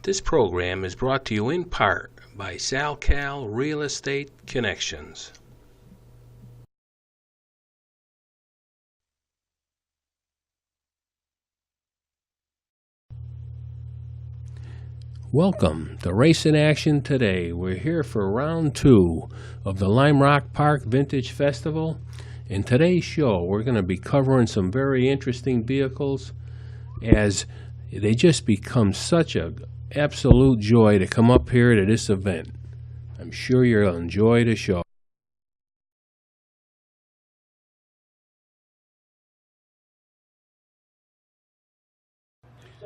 This program is brought to you in part by SalCal Real Estate Connections. Welcome to Race in Action Today. We're here for round 2 of the Limerock Park Vintage Festival. In today's show, we're going to be covering some very interesting vehicles as they just become such an absolute joy to come up here to this event. I'm sure you'll enjoy the show.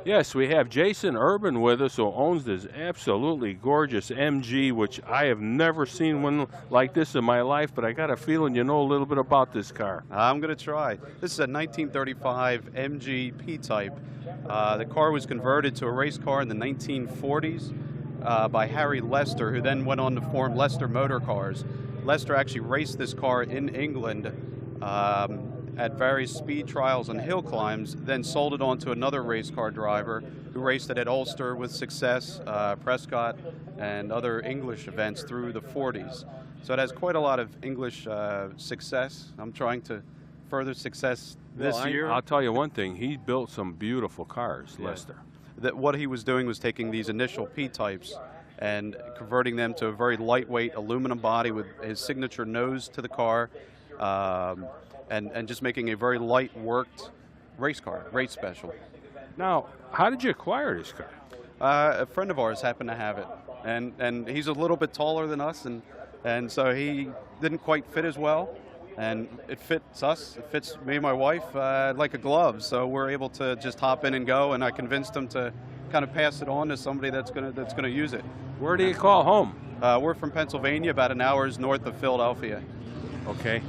Yes, we have Jason Urban with us, who owns this absolutely gorgeous MG, which I have never seen one like this in my life, but I got a feeling you know a little bit about this car. I'm going to try. This is a 1935 MG P-Type. The car was converted to a race car in the 1940s by Harry Lester, who then went on to form Lester Motor Cars. Lester actually raced this car in England at various speed trials and hill climbs, then sold it on to another race car driver who raced it at Ulster with success, Prescott, and other English events through the 40s. So it has quite a lot of English success. I'm trying to further success this year. I'll tell you one thing, he built some beautiful cars, yeah. Lester. What he was doing was taking these initial P-types and converting them to a very lightweight aluminum body with his signature nose to the car, and just making a very light worked race car, race special. Now, how did you acquire this car? A friend of ours happened to have it, and he's a little bit taller than us, and so he didn't quite fit as well, and it fits us, it fits me and my wife like a glove, so we're able to just hop in and go, and I convinced him to kind of pass it on to somebody that's gonna use it. Where do you call home? We're from Pennsylvania, about an hour's north of Philadelphia. Okay.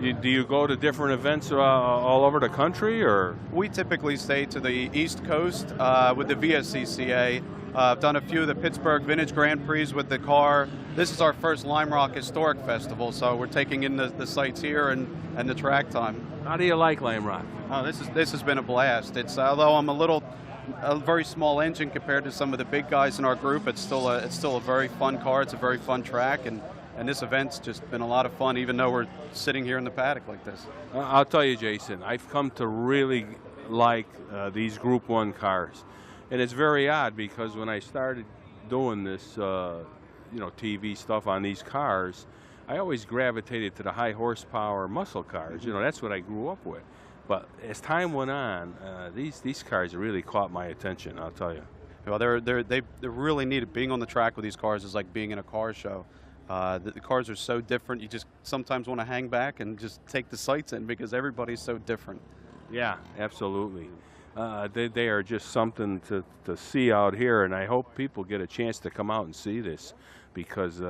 Do you go to different events all over the country, or? We typically stay to the East Coast with the VSCCA. I've done a few of the Pittsburgh Vintage Grand Prix with the car. This is our first Limerock Historic Festival, so we're taking in the sights here and the track time. How do you like Limerock? Oh, this has been a blast. It's although I'm a very small engine compared to some of the big guys in our group, it's still a very fun car. It's a very fun track, and this event's just been a lot of fun, even though we're sitting here in the paddock like this. I'll tell you, Jason, I've come to really like these Group 1 cars. And it's very odd because when I started doing this, TV stuff on these cars, I always gravitated to the high horsepower muscle cars. Mm-hmm. That's what I grew up with. But as time went on, these cars really caught my attention, I'll tell you. Well, they're really neat. Being on the track with these cars is like being in a car show. The cars are so different, you just sometimes want to hang back and just take the sights in because everybody's so different. Yeah, absolutely. They are just something to see out here, and I hope people get a chance to come out and see this because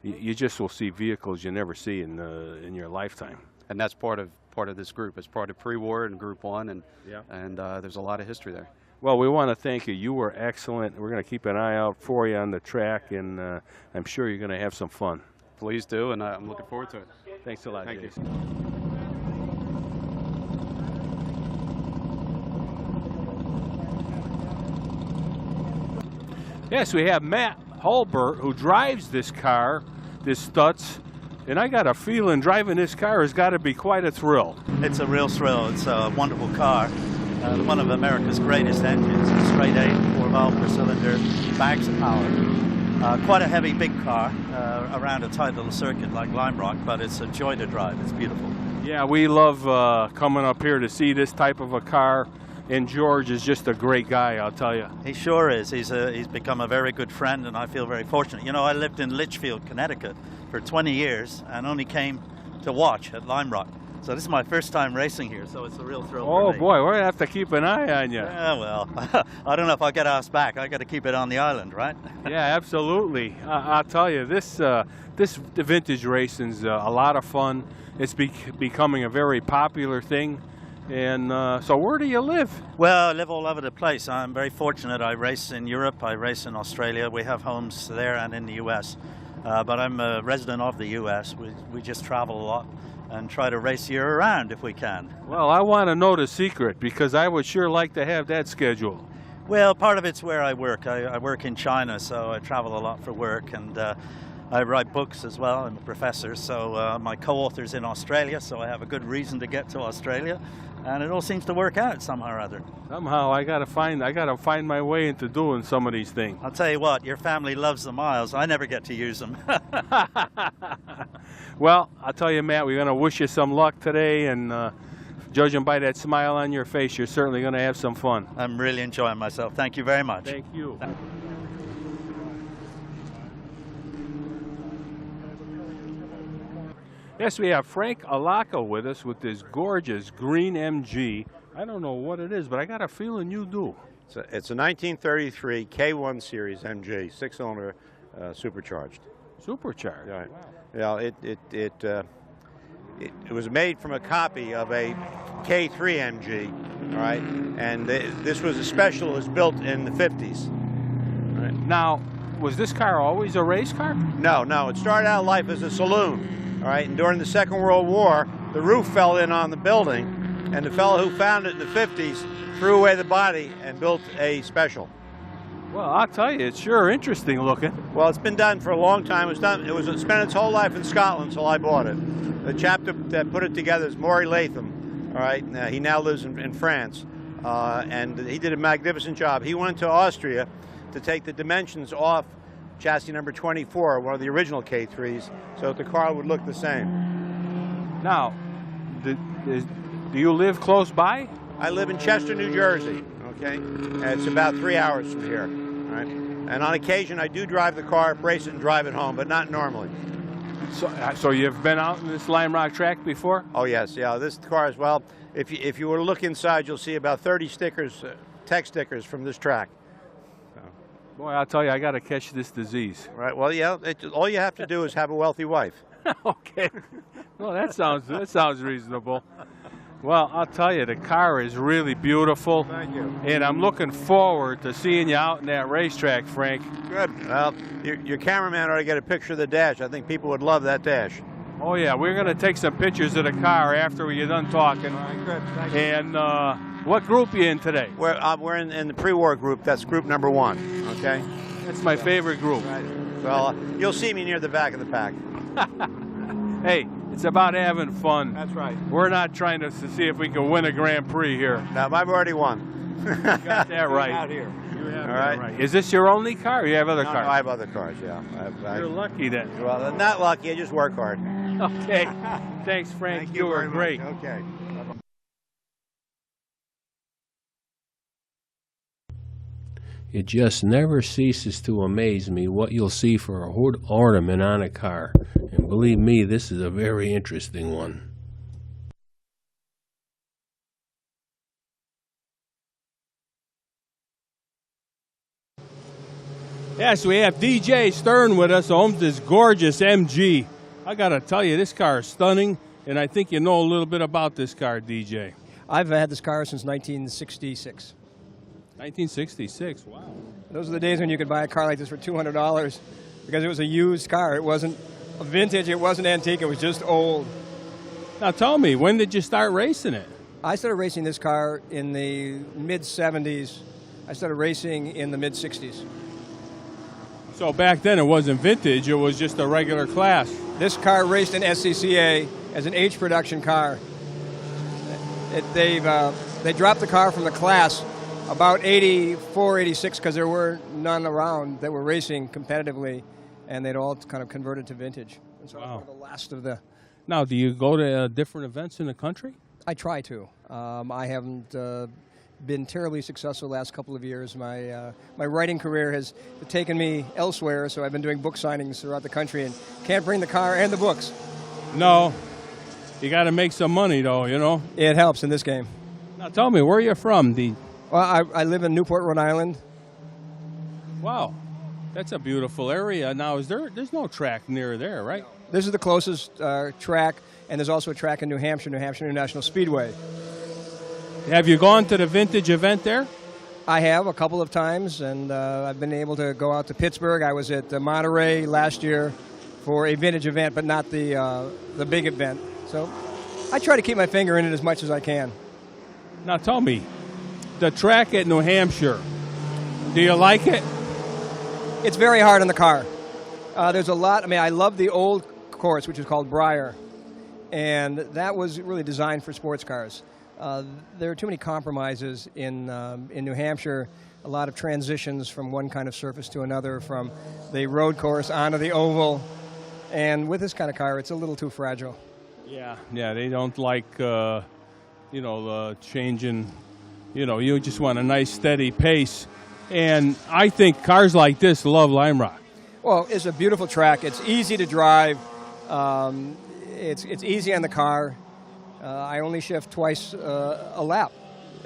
you just will see vehicles you never see in your lifetime. And that's part of this group. It's part of pre-war and Group 1, and there's a lot of history there. Well, we want to thank you. You were excellent. We're going to keep an eye out for you on the track, and I'm sure you're going to have some fun. Please do, and I'm looking forward to it. Thanks a lot, Thank Jason. Yes, we have Matt Hulbert, who drives this car, this Stutz, and I got a feeling driving this car has got to be quite a thrill. It's a real thrill. It's a wonderful car. One of America's greatest engines, a straight 8, 4-valve per cylinder, bags of power. Quite a heavy, big car around a tight little circuit like Limerock, but it's a joy to drive. It's beautiful. Yeah, we love coming up here to see this type of a car, and George is just a great guy, I'll tell you. He sure is. He's become a very good friend, and I feel very fortunate. I lived in Litchfield, Connecticut for 20 years and only came to watch at Limerock. So this is my first time racing here, so it's a real thrill for me. Oh boy, we're going to have to keep an eye on you. Yeah, well, I don't know if I'll get asked back. I got to keep it on the island, right? Yeah, absolutely. I'll tell you, this vintage racing's a lot of fun. It's becoming a very popular thing. And so where do you live? Well, I live all over the place. I'm very fortunate. I race in Europe, I race in Australia. We have homes there and in the US. But I'm a resident of the US. We just travel a lot and try to race year round if we can. Well, I want to know the secret because I would sure like to have that schedule. Well, part of it's where I work. I work in China, so I travel a lot for work, and I write books as well. I'm a professor, so my co-author's in Australia, so I have a good reason to get to Australia, and it all seems to work out somehow or other. Somehow I gotta find my way into doing some of these things. I'll tell you what, your family loves the miles. I never get to use them. Well, I'll tell you, Matt, we're gonna wish you some luck today, and judging by that smile on your face, you're certainly gonna have some fun. I'm really enjoying myself. Thank you very much. Thank you. Yes, we have Frank Alaka with us with this gorgeous green MG. I don't know what it is, but I got a feeling you do. It's a 1933 K1 Series MG, six-cylinder, supercharged. Supercharged. Right. Wow. Yeah, it was made from a copy of a K3 MG, all right? And this was a special. It was built in the 50s. Right. Now, was this car always a race car? No, it started out life as a saloon, all right? And during the Second World War, the roof fell in on the building, and the fellow who found it in the 50s threw away the body and built a special. Well, I'll tell you, it's sure interesting looking. Well, it's been done for a long time. It spent its whole life in Scotland until I bought it. The chap that put it together is Maury Latham, all right? He now lives in France, and he did a magnificent job. He went to Austria to take the dimensions off chassis number 24, one of the original K3s, so that the car would look the same. Now, do you live close by? I live in Chester, New Jersey, okay? And it's about 3 hours from here, all right? And on occasion, I do drive the car, brace it, and drive it home, but not normally. So you've been out in this Limerock track before? Oh, yes, yeah. This car as well. If you were to look inside, you'll see about 30 stickers, tech stickers from this track. So. Boy, I'll tell you, I got to catch this disease. Right. Well, yeah. All you have to do is have a wealthy wife. Okay. Well, that sounds reasonable. Well, I'll tell you, the car is really beautiful. Thank you. And I'm looking forward to seeing you out in that racetrack, Frank. Good. Well, your cameraman ought to get a picture of the dash. I think people would love that dash. Oh, yeah. We're going to take some pictures of the car after we get done talking. All right, good. Thank you. And what group are you in today? We're in the pre-war group. That's group number 1, okay? That's my favorite group. Right. Well, you'll see me near the back of the pack. Hey, it's about having fun. That's right. We're not trying to see if we can win a Grand Prix here. Now, I've already won. You got that right. Out here. You have All that right. Is this your only car, or you have other No, cars? I have other cars, yeah. You're lucky then. Well, I'm not lucky. I just work hard. Okay. Thanks, Frank. Thank You were very great. much. Okay. It just never ceases to amaze me what you'll see for a hood ornament on a car. And believe me, this is a very interesting one. Yes, we have DJ Stern with us, owns this gorgeous MG. I gotta tell you, this car is stunning, and I think you know a little bit about this car, DJ. I've had this car since 1966. 1966, wow. Those are the days when you could buy a car like this for $200 because it was a used car. It wasn't a vintage, it wasn't antique, it was just old. Now tell me, when did you start racing it? I started racing this car in the mid-70s. I started racing in the mid-60s. So back then it wasn't vintage, it was just a regular class. This car raced in SCCA as an H production car. They dropped the car from the class about 84, 86 because there were none around that were racing competitively, and they'd all kind of converted to vintage. And so Wow. we're the last of the... Now, do you go to different events in the country? I try to. I haven't been terribly successful the last couple of years. My writing career has taken me elsewhere, so I've been doing book signings throughout the country and can't bring the car and the books. No. You got to make some money, though, you know? It helps in this game. Now, tell me, where are you from? Well, I live in Newport, Rhode Island. Wow. That's a beautiful area. Now, there's no track near there, right? This is the closest track, and there's also a track in New Hampshire International Speedway. Have you gone to the vintage event there? I have a couple of times, and I've been able to go out to Pittsburgh. I was at Monterey last year for a vintage event, but not the big event. So I try to keep my finger in it as much as I can. Now, tell me, the track at New Hampshire, Do you like it? It's very hard on the car. There's a lot. I mean, I love the old course, which is called Briar, and that was really designed for sports cars. There are too many compromises in New Hampshire. A lot of transitions from one kind of surface to another, from the road course onto the oval, and with this kind of car, it's a little too fragile. Yeah, they don't like, changing. You just want a nice steady pace. And I think cars like this love Limerock. Well, it's a beautiful track. It's easy to drive. It's easy on the car. I only shift twice a lap,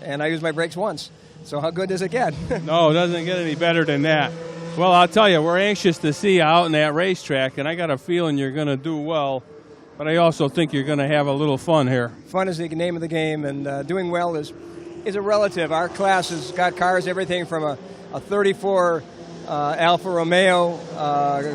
and I use my brakes once. So how good does it get? No, it doesn't get any better than that. Well, I'll tell you, we're anxious to see you out in that racetrack, and I got a feeling you're going to do well. But I also think you're going to have a little fun here. Fun is the name of the game, and doing well is a relative. Our class has got cars, everything from a 34 Alfa Romeo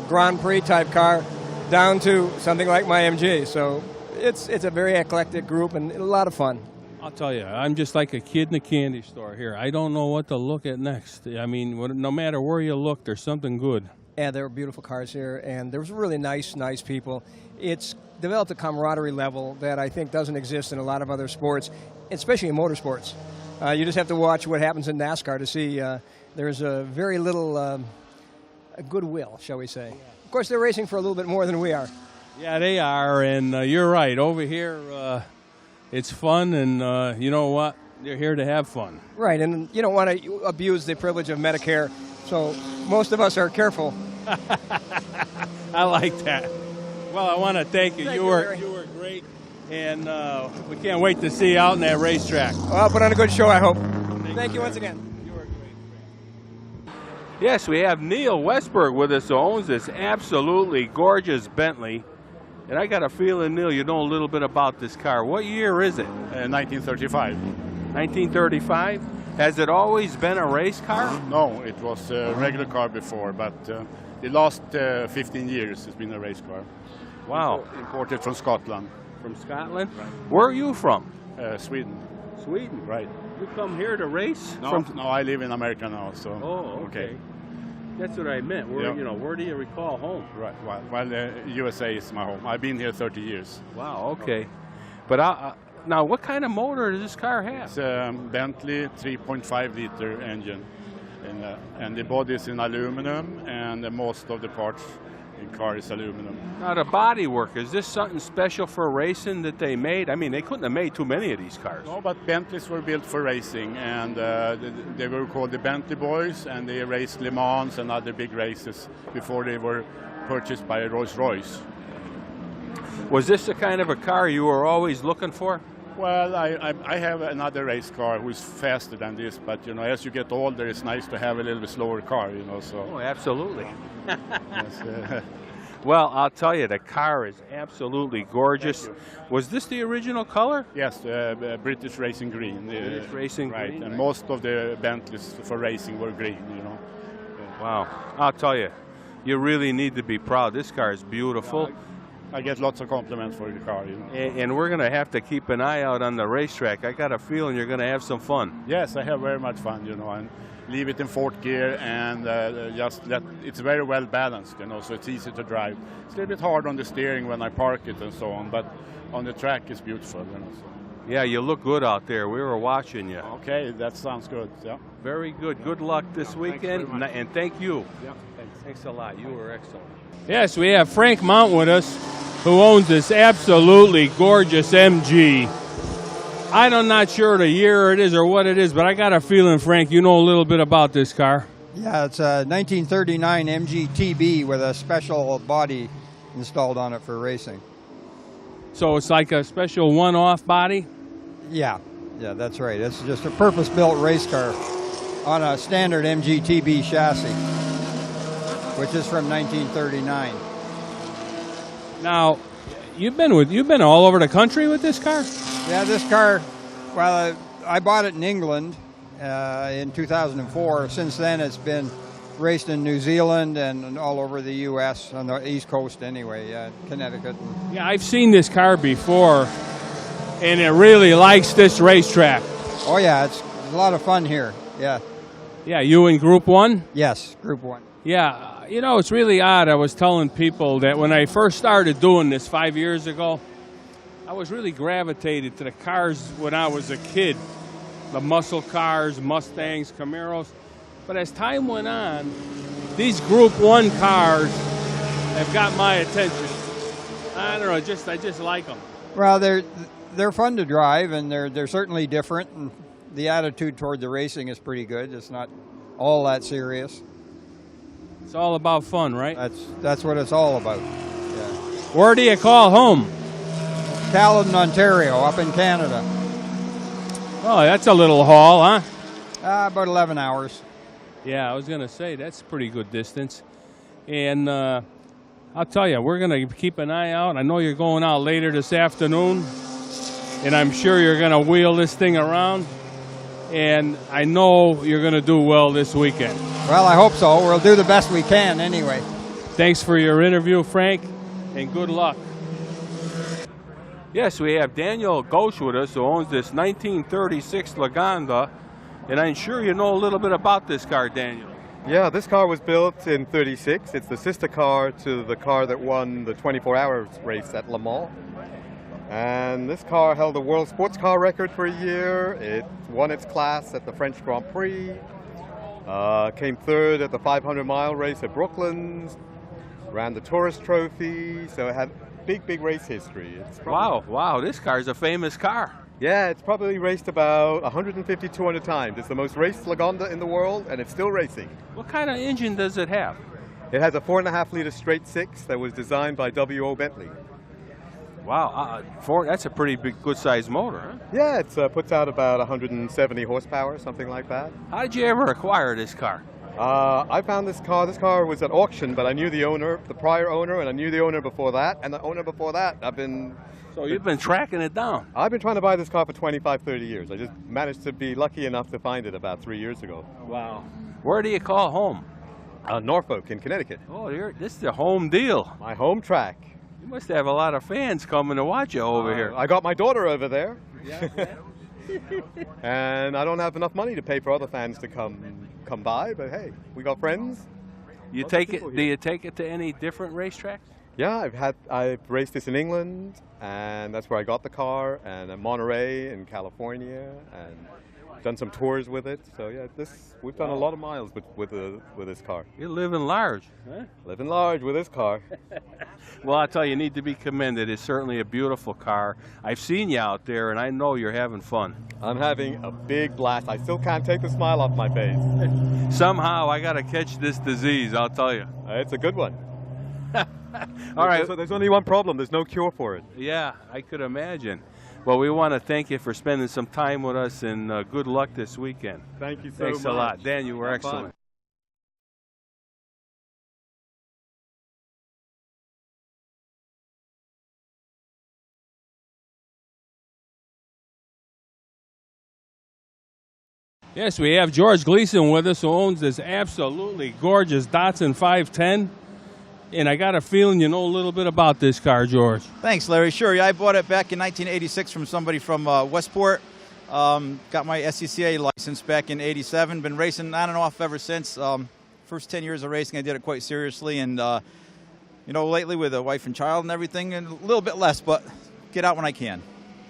Grand Prix type car down to something like my MG. So it's a very eclectic group and a lot of fun. I'll tell you, I'm just like a kid in a candy store here. I don't know what to look at next. I mean, no matter where you look, there's something good. Yeah, there are beautiful cars here, and there's really nice people. It's developed a camaraderie level that I think doesn't exist in a lot of other sports, especially in motorsports. You just have to watch what happens in NASCAR to see there's a very little goodwill, shall we say. Of course, they're racing for a little bit more than we are. Yeah, they are, and you're right. Over here, it's fun, and you know what? They're here to have fun. Right, and you don't want to abuse the privilege of Medicare, so most of us are careful. I like that. Well, I want to thank you. Thank You you, were Larry. great, and we can't wait to see you out in that racetrack. Well, I'll put on a good show, I hope. Thank you once again. You were great. Yes, we have Neil Westberg with us, who owns this absolutely gorgeous Bentley. And I got a feeling, Neil, you know a little bit about this car. What year is it? 1935. 1935? Has it always been a race car? No, it was a regular car before, but the last 15 years it's been a race car. Wow. Imported from Scotland. From Scotland? Right. Where are you from? Sweden. Sweden. Right. You come here to race? No, I live in America now, so. Oh, okay. That's what I meant. Where, Yeah. where do you recall home? Right. Well, USA is my home. I've been here 30 years. Wow, okay. But now, what kind of motor does this car have? It's a Bentley 3.5 liter engine, and the body is in aluminum, and most of the parts in car is aluminum. Now, the body work, is this something special for racing that they made? I mean, they couldn't have made too many of these cars. No, but Bentleys were built for racing, and they were called the Bentley Boys, and they raced Le Mans and other big races before they were purchased by Rolls-Royce. Was this the kind of a car you were always looking for? Well, I have another race car who's faster than this, but as you get older, it's nice to have a little bit slower car, so. Oh, absolutely. Yes, Well, I'll tell you, the car is absolutely gorgeous. Was this the original color? yes, British Racing Green. British Racing right, Green, and right. most of the Bentleys for racing were green, Wow. I'll tell you, you really need to be proud. This car is beautiful. I get lots of compliments for the car, And we're going to have to keep an eye out on the racetrack. I got a feeling you're going to have some fun. Yes, I have very much fun, and leave it in fourth gear and it's very well balanced, so it's easy to drive. It's a little bit hard on the steering when I park it and so on, but on the track it's beautiful, so. Yeah, you look good out there. We were watching you. Okay, that sounds good, yeah. Very good. Good luck this weekend, very much. and thank you. Yeah, thanks. Thanks a lot. You were excellent. Yes, we have Frank Mount with us, who owns this absolutely gorgeous MG. I'm not sure the year it is or what it is, but I got a feeling, Frank, you know a little bit about this car. Yeah, it's a 1939 MGTB with a special body installed on it for racing. So it's like a special one-off body? Yeah, that's right. It's just a purpose-built race car on a standard MGTB chassis, which is from 1939. Now, you've been all over the country with this car? Yeah, this car, well, I bought it in England in 2004. Since then, it's been raced in New Zealand and all over the U.S., on the East Coast anyway, Connecticut. Yeah, I've seen this car before, and it really likes this racetrack. Oh, yeah, it's a lot of fun here, yeah. Yeah, you in Group 1? Yes, Group 1. Yeah, you know, it's really odd. I was telling people that when I first started doing this 5 years ago, I was really gravitated to the cars when I was a kid. The muscle cars, Mustangs, Camaros. But as time went on, these Group 1 cars have got my attention. I don't know, I just like them. Well, they're fun to drive, and they're certainly different. And the attitude toward the racing is pretty good. It's not all that serious. It's all about fun, right? That's what it's all about. Yeah. Where do you call home? Caledon, Ontario, up in Canada. Oh, that's a little haul, huh? About 11 hours. Yeah, I was going to say, that's a pretty good distance. And I'll tell you, we're going to keep an eye out. I know you're going out later this afternoon, and I'm sure you're going to wheel this thing around. And I know you're going to do well this weekend. Well, I hope so. We'll do the best we can anyway. Thanks for your interview, Frank, and good luck. Yes, we have Daniel Ghosh with us, who owns this 1936 Lagonda, and I'm sure you know a little bit about this car, Daniel. Yeah, this car was built in '36. It's the sister car to the car that won the 24-hour race at Le Mans. And this car held a world sports car record for a year. It won its class at the French Grand Prix, came third at the 500-mile race at Brooklands, ran the Tourist Trophy, so it had big race history. Wow, this car's a famous car. Yeah, it's probably raced about 150, 200 times. It's the most raced Lagonda in the world, and it's still racing. What kind of engine does it have? It has a 4.5-liter straight six that was designed by W.O. Bentley. Wow, that's a pretty big, good-sized motor, huh? Yeah, it puts out about 170 horsepower, something like that. How did you ever acquire this car? I found this car. This car was at auction, but I knew the owner, the prior owner, and I knew the owner before that, and the owner before that. So you've been tracking it down? I've been trying to buy this car for 25, 30 years. I just managed to be lucky enough to find it about 3 years ago. Wow. Where do you call home? Norfolk in Connecticut. Oh, this is the home deal. My home track. You must have a lot of fans coming to watch you over here. I got my daughter over there. Yeah. And I don't have enough money to pay for other fans to come by, but hey, we got friends. Do you take it to any different racetracks? Yeah, I've raced this in England, and that's where I got the car, and in Monterey in California, and done some tours with it. So yeah, we've done a lot of miles with this car. You're living large, huh? Living large with this car. Well, I tell you, you need to be commended. It's certainly a beautiful car. I've seen you out there, and I know you're having fun. I'm having a big blast. I still can't take the smile off my face. Somehow, I got to catch this disease, I'll tell you. It's a good one. All right. There's only one problem. There's no cure for it. Yeah, I could imagine. Well, we want to thank you for spending some time with us, and good luck this weekend. Thank you so much. Thanks a lot. Dan, you were excellent. Yes, we have George Gleason with us, who owns this absolutely gorgeous Datsun 510. And I got a feeling you know a little bit about this car, George. Thanks, Larry. Sure, yeah, I bought it back in 1986 from somebody from Westport. Got my SCCA license back in '87. Been racing on and off ever since. First 10 years of racing, I did it quite seriously. And, lately with a wife and child and everything, and a little bit less, but get out when I can.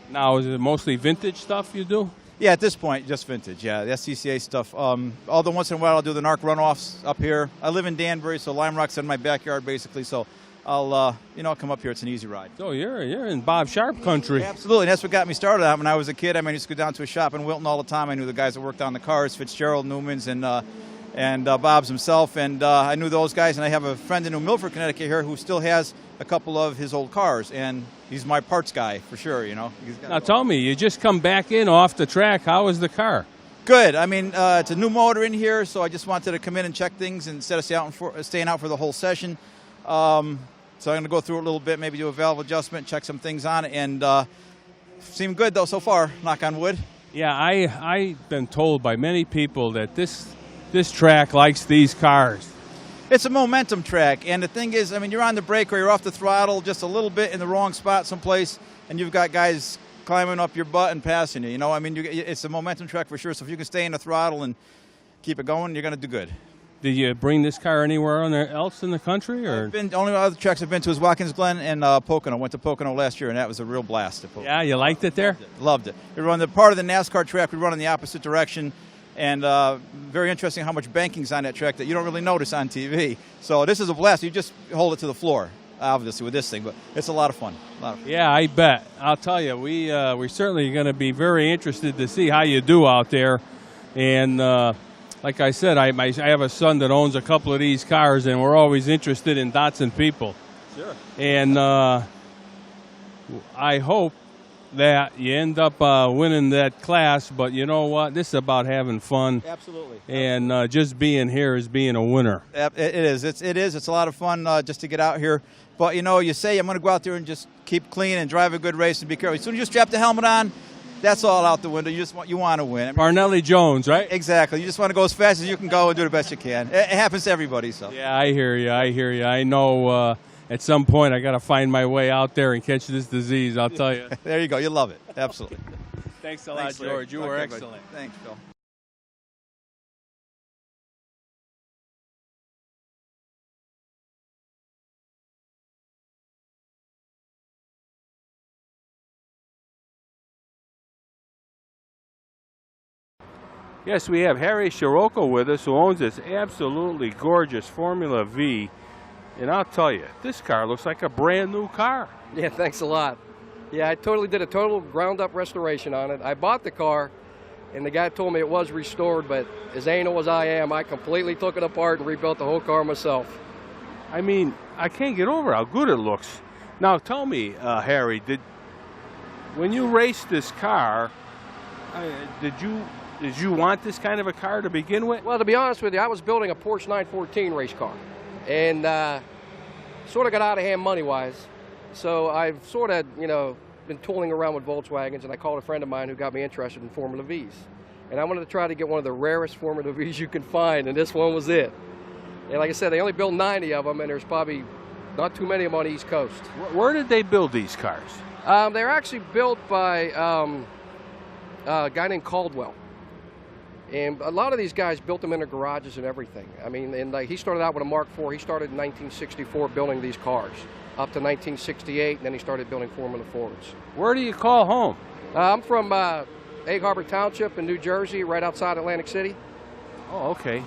Now, is it mostly vintage stuff you do? Yeah, at this point, just vintage, yeah, the SCCA stuff. Although once in a while I'll do the NARC runoffs up here. I live in Danbury, so Limerock's in my backyard, basically, so I'll come up here. It's an easy ride. Oh, you're in Bob Sharp country. Yeah, absolutely, and that's what got me started out. When I was a kid, I used to go down to a shop in Wilton all the time. I knew the guys that worked on the cars, Fitzgerald, Newman's, and Bob's himself, and I knew those guys, and I have a friend in New Milford, Connecticut here who still has a couple of his old cars, and he's my parts guy for sure, Now tell me, you just come back in off the track. How is the car? Good. It's a new motor in here, so I just wanted to come in and check things instead of staying out for the whole session. So I'm going to go through it a little bit, maybe do a valve adjustment, check some things on it, and seemed good though so far, knock on wood. Yeah, I've been told by many people that this track likes these cars. It's a momentum track, and the thing is, you're on the brake or you're off the throttle just a little bit in the wrong spot someplace, and you've got guys climbing up your butt and passing you. It's a momentum track for sure, so if you can stay in the throttle and keep it going, you're going to do good. Did you bring this car anywhere else in the country? Or? The only other tracks I've been to is Watkins Glen and Pocono. Went to Pocono last year, and that was a real blast. Yeah, you liked it there? Loved it. We run the part of the NASCAR track. We run in the opposite direction, and very interesting how much banking's on that track that you don't really notice on TV. So this is a blast. You just hold it to the floor, obviously, with this thing, but it's a lot of fun. Yeah, I bet. I'll tell you, we're certainly going to be very interested to see how you do out there. And like I said, I have a son that owns a couple of these cars, and we're always interested in Datsun people. Sure. And I hope that you end up winning that class, but you know what? This is about having fun. Absolutely. And just being here is being a winner. It is. It's a lot of fun just to get out here. But, you know, you say I'm going to go out there and just keep clean and drive a good race and be careful. As soon as you strap the helmet on, that's all out the window. You want to win. Parnelli Jones, right? Exactly. You just want to go as fast as you can go and do the best you can. It happens to everybody. So. Yeah, I hear you. I know at some point I got to find my way out there and catch this disease, I'll tell you. There you go. You love it. Absolutely. Thanks a lot, George. You were excellent. Buddy. Thanks, Phil. Yes, we have Harry Scirocco with us, who owns this absolutely gorgeous Formula V. And I'll tell you, this car looks like a brand new car. Yeah, thanks a lot. Yeah, I totally did a total ground-up restoration on it. I bought the car, and the guy told me it was restored, but as anal as I am, I completely took it apart and rebuilt the whole car myself. I mean, I can't get over how good it looks. Now, tell me, Harry, when you raced this car, did you want this kind of a car to begin with? Well, to be honest with you, I was building a Porsche 914 race car, and sort of got out of hand money-wise. So I've sort of, been tooling around with Volkswagens, and I called a friend of mine who got me interested in Formula Vs. And I wanted to try to get one of the rarest Formula Vs you can find, and this one was it. And like I said, they only build 90 of them, and there's probably not too many of them on the East Coast. Where did they build these cars? They're actually built by a guy named Caldwell. And a lot of these guys built them in their garages and everything. I mean, and he started out with a Mark IV. He started in 1964 building these cars up to 1968, and then he started building Formula Fords. Where do you call home? I'm from Egg Harbor Township in New Jersey, right outside Atlantic City. Oh, okay.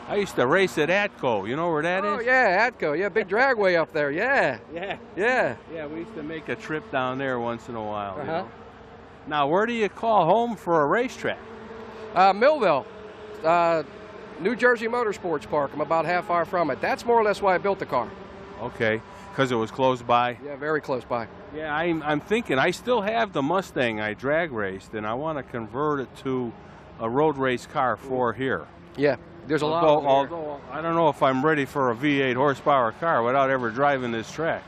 I used to race at Atco. You know where that is? Oh, yeah, Atco. Yeah, big dragway up there. Yeah. Yeah. Yeah. Yeah, we used to make a trip down there once in a while. Uh-huh. You know? Now, where do you call home for a racetrack? Millville, New Jersey Motorsports Park. I'm about half hour from it. That's more or less why I built the car. Okay, because it was close by? Yeah, very close by. Yeah, I'm thinking, I still have the Mustang I drag raced, and I want to convert it to a road race car for here. Yeah, there's a lot of them here. Although I don't know if I'm ready for a V8 horsepower car without ever driving this track.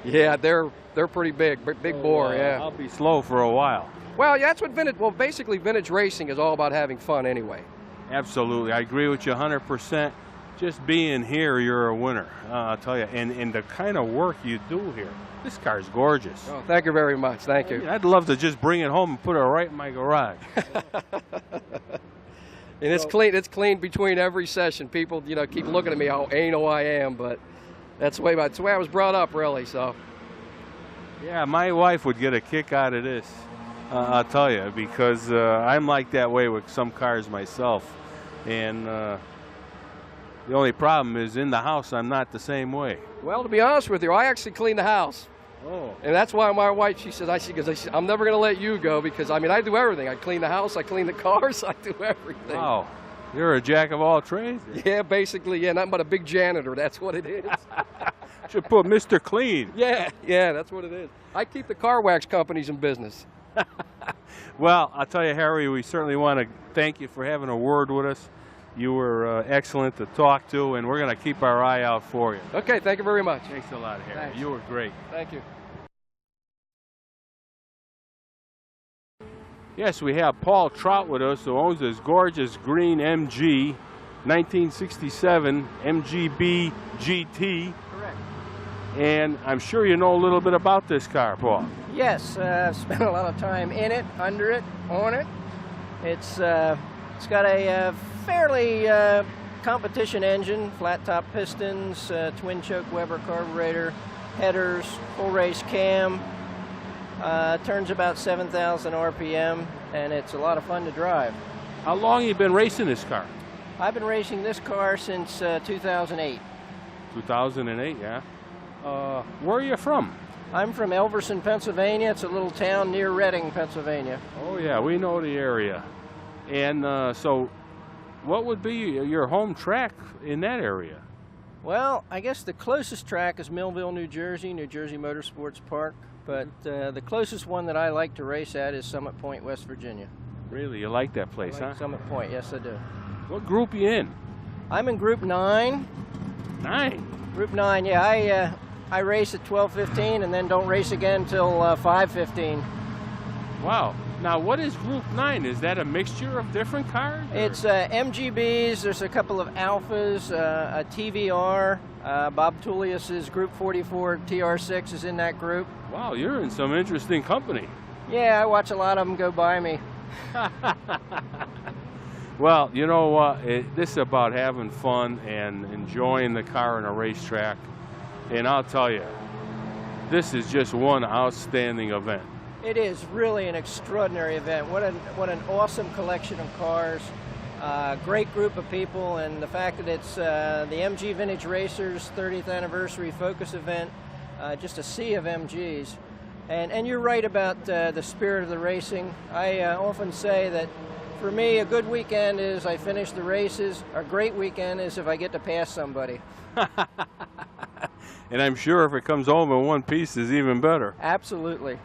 Yeah, they're pretty big bore, yeah. I'll be slow for a while. Well, yeah, that's what basically vintage racing is all about, having fun anyway. Absolutely. I agree with you 100%. Just being here, you're a winner, I'll tell you. And the kind of work you do here, this car's gorgeous. Oh, thank you very much. Thank you. I'd love to just bring it home and put it right in my garage. And it's clean. It's clean between every session. People, keep looking at me how anal I am, but that's the way I was brought up, really. So. Yeah, my wife would get a kick out of this. I'll tell you, because I'm like that way with some cars myself. And the only problem is in the house, I'm not the same way. Well, to be honest with you, I actually clean the house. Oh. And that's why my wife, she says, I'm never going to let you go, because, I do everything. I clean the house, I clean the cars, I do everything. Wow. You're a jack of all trades? Yeah, basically, yeah, nothing but a big janitor. That's what it is. Should put Mr. Clean. Yeah, that's what it is. I keep the car wax companies in business. Well, I'll tell you, Harry, we certainly want to thank you for having a word with us. You were excellent to talk to, and we're going to keep our eye out for you. Okay, thank you very much. Thanks a lot, Harry. Thanks. You were great. Thank you. Yes, we have Paul Trout with us, who owns this gorgeous green MG, 1967 MGB GT. Correct. And I'm sure you know a little bit about this car, Paul. Yes, I've spent a lot of time in it, under it, on it. It's got a fairly competition engine, flat top pistons, twin choke Weber carburetor, headers, full race cam. Turns about 7,000 RPM, and it's a lot of fun to drive. How long have you been racing this car? I've been racing this car since 2008. 2008, yeah. Where are you from? I'm from Elverson, Pennsylvania. It's a little town near Reading, Pennsylvania. Oh, yeah, we know the area. And so what would be your home track in that area? Well, I guess the closest track is Millville, New Jersey Motorsports Park. But the closest one that I like to race at is Summit Point, West Virginia. Really? You like that place, huh? Summit Point, yes, I do. What group are you in? I'm in Group 9. 9? Group 9, yeah. I race at 12:15 and then don't race again until 5:15. Wow. Now, what is Group 9? Is that a mixture of different cars? It's MGBs, there's a couple of Alphas, a TVR. Bob Tullius's Group 44 TR6 is in that group. Wow, you're in some interesting company. Yeah, I watch a lot of them go by me. Well, you know what? This is about having fun and enjoying the car in a racetrack. And I'll tell you, this is just one outstanding event. It is really an extraordinary event. What an awesome collection of cars. Great group of people, and the fact that it's the MG Vintage Racers 30th anniversary focus event, just a sea of MGs. And you're right about the spirit of the racing. I often say that for me, a good weekend is I finish the races. A great weekend is if I get to pass somebody. And I'm sure if it comes home in one piece is even better. Absolutely.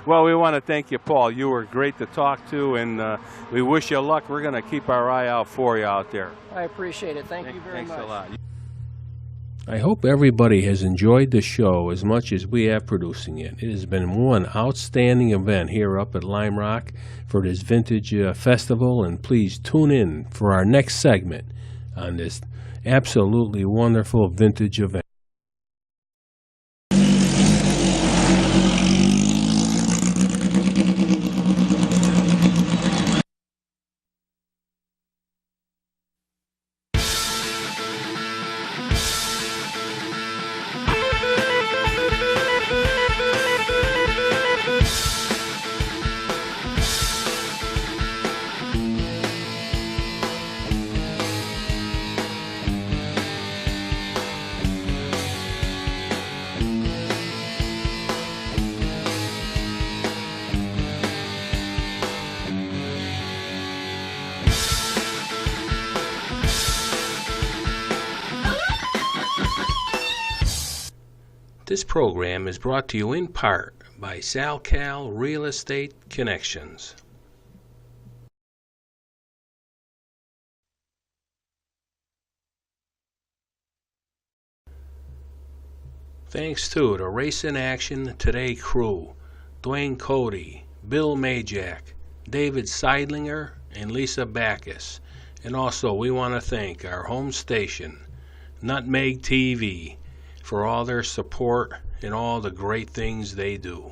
Well, we want to thank you, Paul. You were great to talk to, and we wish you luck. We're going to keep our eye out for you out there. I appreciate it. Thank you very much. Thanks a lot. I hope everybody has enjoyed the show as much as we have producing it. It has been one outstanding event here up at Limerock for this vintage festival, and please tune in for our next segment on this absolutely wonderful vintage event. This program is brought to you in part by SalCal Real Estate Connections. Thanks to the Race in Action Today crew, Dwayne Cody, Bill Majak, David Seidlinger, and Lisa Backus. And also we want to thank our home station, Nutmeg TV, for all their support and all the great things they do.